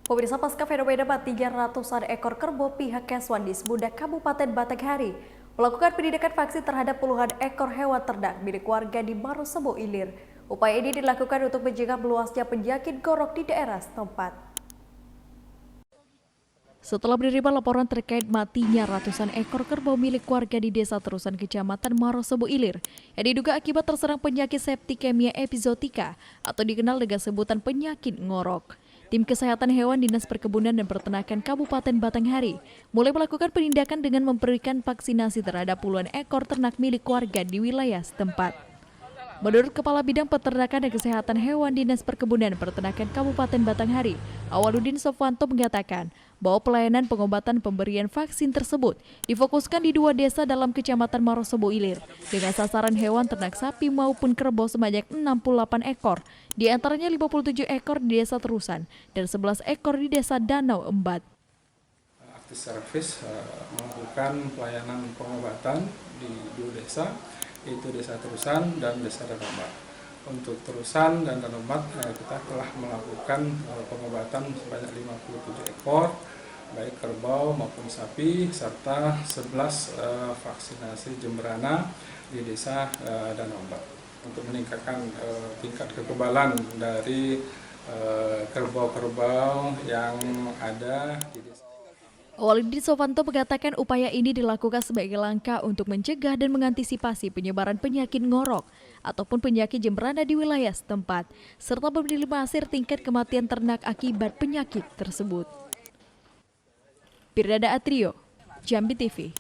Pemirsa, pasca fenomena matinya ratusan ekor kerbau, pihak Keswan di Semudak Kabupaten Batanghari melakukan penindakan vaksin terhadap puluhan ekor hewan ternak milik warga di Marosebo Ilir. Upaya ini dilakukan untuk mencegah meluasnya penyakit gorok di daerah setempat. Setelah menerima laporan terkait matinya ratusan ekor kerbau milik warga di Desa Terusan Kecamatan Marosebo Ilir yang diduga akibat terserang penyakit septikemia epizotika atau dikenal dengan sebutan penyakit ngorok. Tim Kesehatan Hewan Dinas Perkebunan dan Peternakan Kabupaten Batanghari mulai melakukan penindakan dengan memberikan vaksinasi terhadap puluhan ekor ternak milik warga di wilayah setempat. Menurut Kepala Bidang Peternakan dan Kesehatan Hewan Dinas Perkebunan dan Peternakan Kabupaten Batanghari, Awaludin Sofwanto mengatakan bahwa pelayanan pengobatan pemberian vaksin tersebut difokuskan di 2 desa dalam Kecamatan Marosebo Ilir dengan sasaran hewan ternak sapi maupun kerbau sebanyak 68 ekor, di antaranya 57 ekor di Desa Terusan dan 11 ekor di Desa Danau Embat. Aktif Service melakukan pelayanan pengobatan di 2 desa, yaitu Desa Terusan dan Desa Danau Embat. Untuk Terusan dan Danau Embat kita telah melakukan pengobatan sebanyak 57 ekor, baik kerbau maupun sapi, serta 11 vaksinasi jemberana di Desa Danau Embat untuk meningkatkan tingkat kekebalan dari kerbau-kerbau yang ada di desa. Awaludin Sofwanto mengatakan upaya ini dilakukan sebagai langkah untuk mencegah dan mengantisipasi penyebaran penyakit ngorok ataupun penyakit jemberana di wilayah setempat, serta meminimalisir tingkat kematian ternak akibat penyakit tersebut. Pirdada Atrio, Jambi TV.